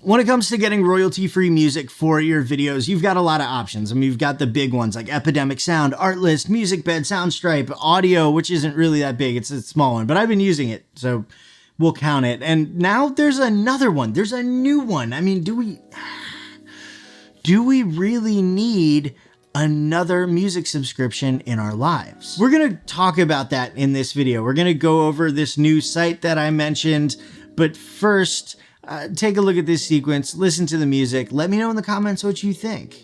When it comes to getting royalty-free music for your videos, you've got a lot of options. I mean, you've got the big ones like Epidemic Sound, Artlist, MusicBed, Soundstripe, Audio, which isn't really that big. It's a small one, but I've been using it, so we'll count it. And now there's another one. There's a new one. I mean, do we really need another music subscription in our lives? We're going to talk about that in this video. We're going to go over this new site that I mentioned, but first, take a look at this sequence, listen to the music, let me know in the comments what you think.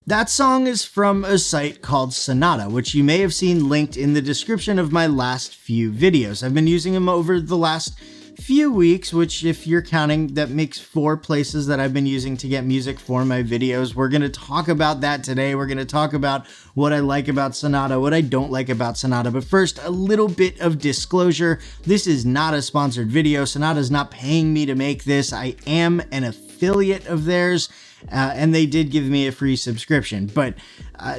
That song is from a site called Sonata, which you may have seen linked in the description of my last few videos. I've been using them over the last few weeks, which if you're counting, that makes 4 places that I've been using to get music for my videos. We're going to talk about that today. We're going to talk about what I like about Sonata, what I don't like about Sonata. But first, a little bit of disclosure. This is not a sponsored video. Sonata is not paying me to make this. I am an affiliate of theirs. And they did give me a free subscription, but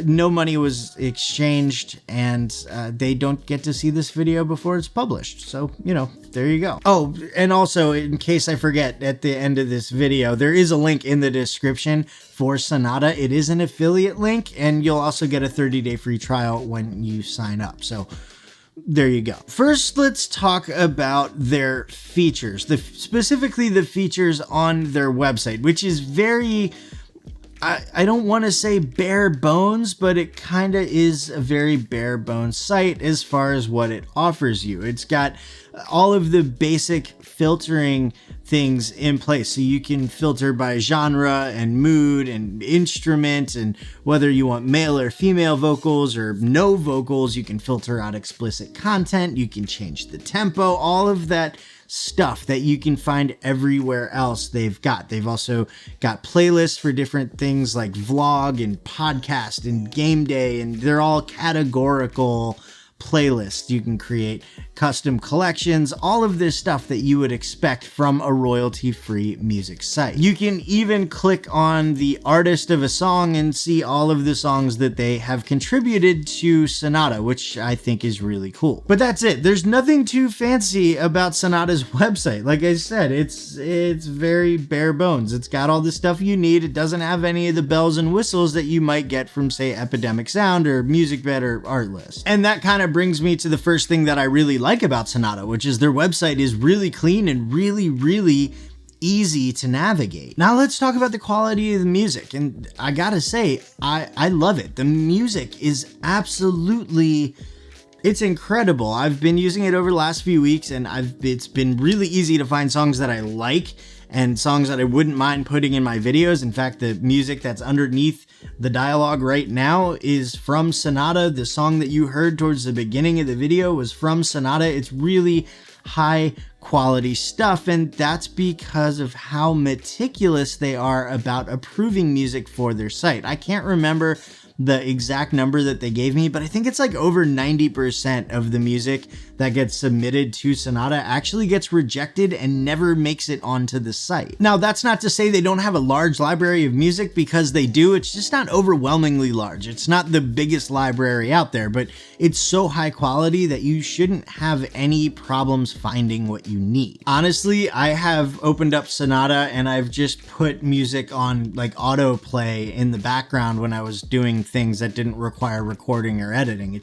no money was exchanged, and they don't get to see this video before it's published. So, you know, there you go. Oh, and also, in case I forget, at the end of this video, there is a link in the description for Sonata. It is an affiliate link, and you'll also get a 30-day free trial when you sign up. So there you go. First, let's talk about their features, specifically the features on their website, which is very, I don't want to say bare bones, but it kind of is a very bare bones site as far as what it offers you. It's got all of the basic filtering things in place. So you can filter by genre and mood and instrument, and whether you want male or female vocals or no vocals, you can filter out explicit content. You can change the tempo, all of that stuff that you can find everywhere else they've got. They've also got playlists for different things like vlog and podcast and game day, and they're all categorical playlists. You can create custom collections, all of this stuff that you would expect from a royalty-free music site. You can even click on the artist of a song and see all of the songs that they have contributed to Sonata, which I think is really cool. But that's it. There's nothing too fancy about Sonata's website. Like I said, it's very bare bones. It's got all the stuff you need. It doesn't have any of the bells and whistles that you might get from, say, Epidemic Sound or MusicBed or Artlist. And that kind of brings me to the first thing that I really like about Sonata, which is their website is really clean and really easy to navigate. Now let's talk about the quality of the music, and I gotta say, I love it. The music is absolutely, it's incredible. I've been using it over the last few weeks, and it's been really easy to find songs that I like and songs that I wouldn't mind putting in my videos. In fact, the music that's underneath the dialogue right now is from Sonata. The song that you heard towards the beginning of the video was from Sonata. It's really high quality stuff, and that's because of how meticulous they are about approving music for their site. I can't remember the exact number that they gave me, but I think it's like over 90% of the music that gets submitted to Sonata actually gets rejected and never makes it onto the site. Now, that's not to say they don't have a large library of music, because they do. It's just not overwhelmingly large. It's not the biggest library out there, but it's so high quality that you shouldn't have any problems finding what you need. Honestly, I have opened up Sonata and I've just put music on like autoplay in the background when I was doing things that didn't require recording or editing.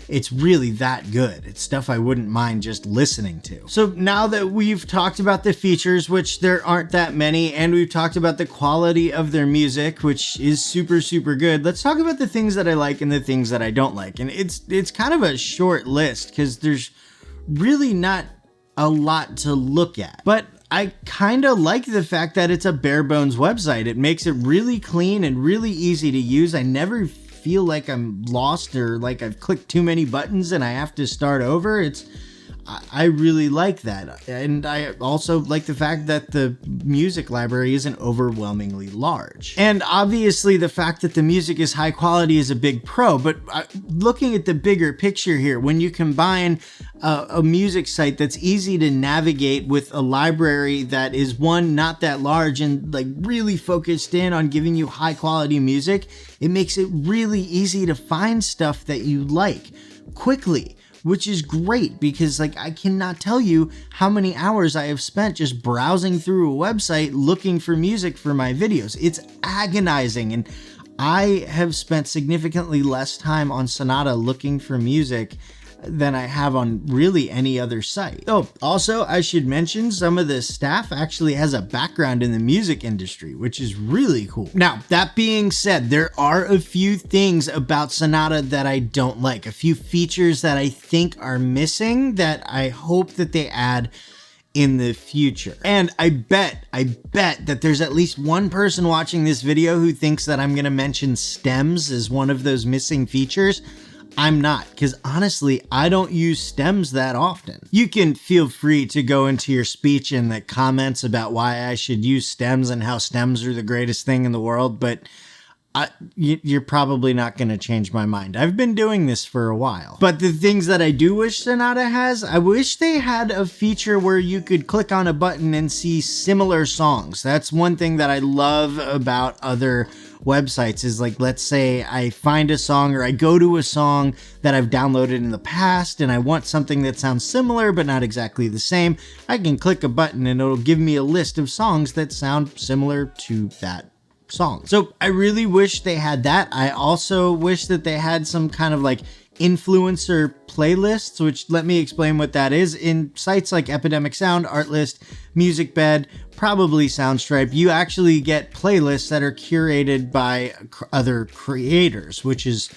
It's really that good. It's stuff I wouldn't mind just listening to. So now that we've talked about the features, which there aren't that many, and we've talked about the quality of their music, which is super good, let's talk about the things that I like and the things that I don't like. And it's kind of a short list because there's really not a lot to look at. But I kind of like the fact that it's a bare bones website. It makes it really clean and really easy to use. I never feel like I'm lost or like I've clicked too many buttons and I have to start over. I really like that. And I also like the fact that the music library isn't overwhelmingly large. And obviously the fact that the music is high quality is a big pro, but looking at the bigger picture here, when you combine a music site that's easy to navigate with a library that is, one, not that large and like really focused in on giving you high quality music, it makes it really easy to find stuff that you like quickly, which is great because like I cannot tell you how many hours I have spent just browsing through a website looking for music for my videos. It's agonizing, and I have spent significantly less time on Sonata looking for music than I have on really any other site. Oh, also, I should mention some of the staff actually has a background in the music industry, which is really cool. Now, that being said, there are a few things about Sonata that I don't like, a few features that I think are missing that I hope that they add in the future. And I bet that there's at least one person watching this video who thinks that I'm gonna mention stems as one of those missing features. I'm not, because honestly, I don't use stems that often. You can feel free to go into your speech in the comments about why I should use stems and how stems are the greatest thing in the world, but you're probably not going to change my mind. I've been doing this for a while. But the things that I do wish Sonata has, I wish they had a feature where you could click on a button and see similar songs. That's one thing that I love about other websites is, like, let's say I find a song or I go to a song that I've downloaded in the past and I want something that sounds similar but not exactly the same. I can click a button and it'll give me a list of songs that sound similar to that song. So I really wish they had that. I also wish that they had some kind of like influencer playlists, which, let me explain what that is. In sites like Epidemic Sound, Artlist, MusicBed, probably Soundstripe, you actually get playlists that are curated by other creators, which is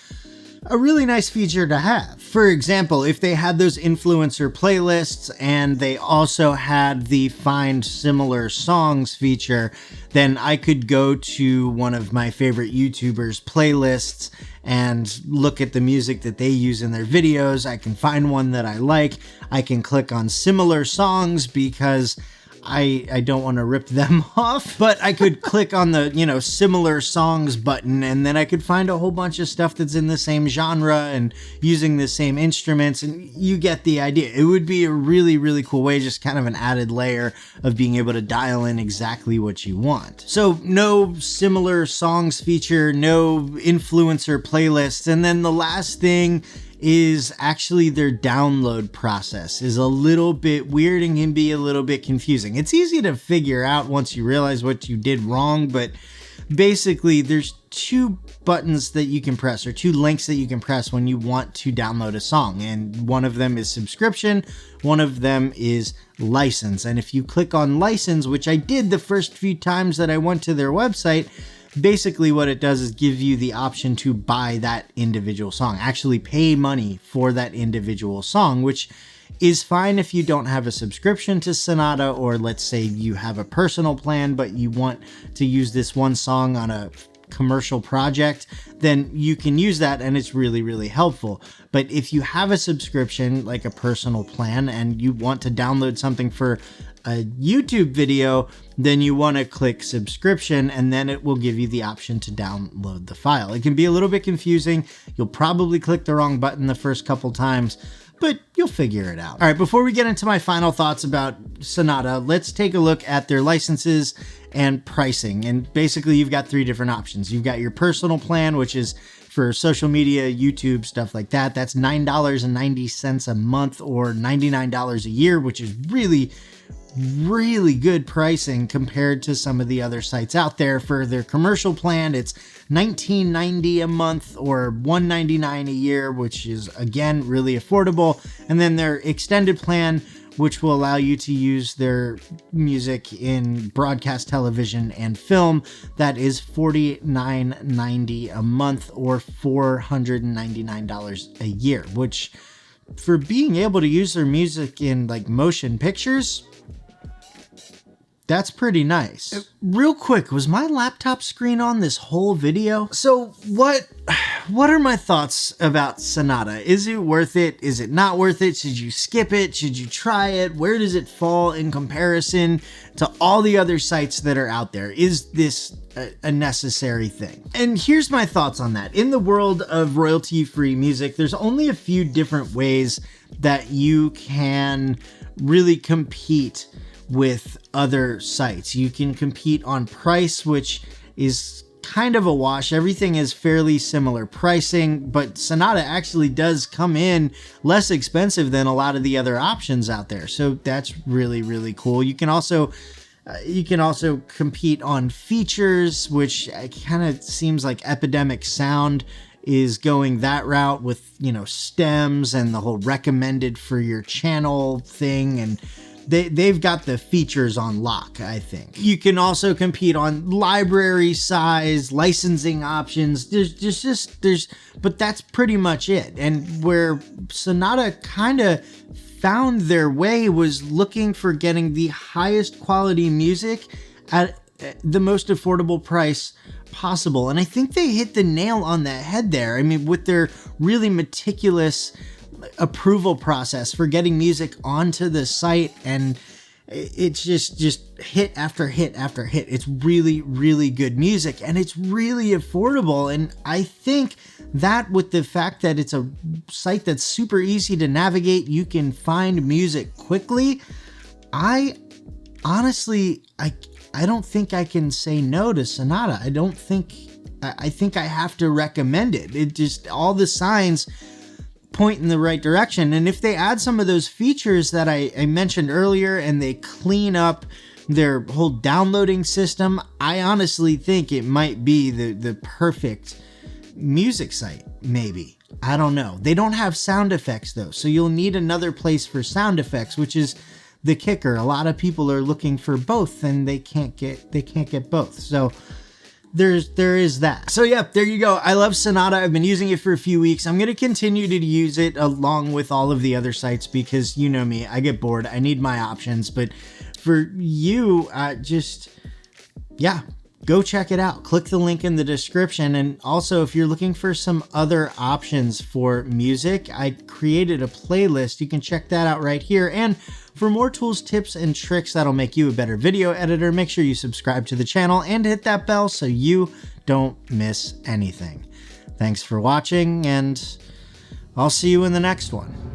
a really nice feature to have. For example, if they had those influencer playlists and they also had the find similar songs feature, then I could go to one of my favorite YouTubers' playlists and look at the music that they use in their videos. I can find one that I like. I can click on similar songs because I don't want to rip them off, but I could click on the, similar songs button, and then I could find a whole bunch of stuff that's in the same genre and using the same instruments, and you get the idea. It would be a really, really cool way, just kind of an added layer of being able to dial in exactly what you want. So no similar songs feature, no influencer playlists, and then the last thing is actually their download process is a little bit weird and can be a little bit confusing. It's easy to figure out once you realize what you did wrong, but basically there's two buttons that you can press, or two links that you can press when you want to download a song, and one of them is subscription, one of them is license. And if you click on license, which I did the first few times that I went to their website, basically what it does is give you the option to buy that individual song, actually pay money for that individual song, which is fine if you don't have a subscription to Sonata, or let's say you have a personal plan but you want to use this one song on a commercial project, then you can use that and it's really, really helpful. But if you have a subscription, like a personal plan, and you want to download something for a YouTube video, then you want to click subscription, and then it will give you the option to download the file. It can be a little bit confusing. You'll probably click the wrong button the first couple times, but you'll figure it out. All right, before we get into my final thoughts about Sonata, let's take a look at their licenses and pricing. And basically you've got three different options. You've got your personal plan, which is for social media, YouTube, stuff like that. That's $9.90 a month or $99 a year, which is really good pricing compared to some of the other sites out there. For their commercial plan, it's $19.90 a month or $199 a year, which is, again, really affordable. And then their extended plan, which will allow you to use their music in broadcast television and film, that is $49.90 a month or $499 a year, which, for being able to use their music in like motion pictures, that's pretty nice. Real quick, was my laptop screen on this whole video? So what what are my thoughts about Sonata? Is it worth it? Is it not worth it? Should you skip it? Should you try it? Where does it fall in comparison to all the other sites that are out there? Is this a necessary thing? And here's my thoughts on that. In the world of royalty-free music, there's only a few different ways that you can really compete with other sites. You can compete on price, which is kind of a wash. Everything is fairly similar pricing, but Sonata actually does come in less expensive than a lot of the other options out there. So that's really, really cool. You can also compete on features, which kind of seems like Epidemic Sound is going that route with, stems and the whole recommended for your channel thing, and they've got the features on lock, I think. You can also compete on library size, licensing options. But that's pretty much it. And where Sonata kind of found their way was looking for getting the highest quality music at the most affordable price possible. And I think they hit the nail on the head there. I mean, with their really meticulous approval process for getting music onto the site, and it's just hit after hit after hit. It's really, really good music, and it's really affordable. And I think that with the fact that it's a site that's super easy to navigate, you can find music quickly. I honestly don't think I can say no to Sonata. I think I have to recommend it. It just, all the signs point in the right direction. And if they add some of those features that I mentioned earlier, and they clean up their whole downloading system, I honestly think it might be the perfect music site, maybe. I don't know. They don't have sound effects though, so you'll need another place for sound effects, which is the kicker. A lot of people are looking for both, and they can't get both. So there is that. So yeah, there you go. I love Sonata. I've been using it for a few weeks. I'm going to continue to use it along with all of the other sites because you know me, I get bored. I need my options. But for you, go check it out. Click the link in the description. And also, if you're looking for some other options for music, I created a playlist. You can check that out right here. And for more tools, tips, and tricks that'll make you a better video editor, make sure you subscribe to the channel and hit that bell so you don't miss anything. Thanks for watching, and I'll see you in the next one.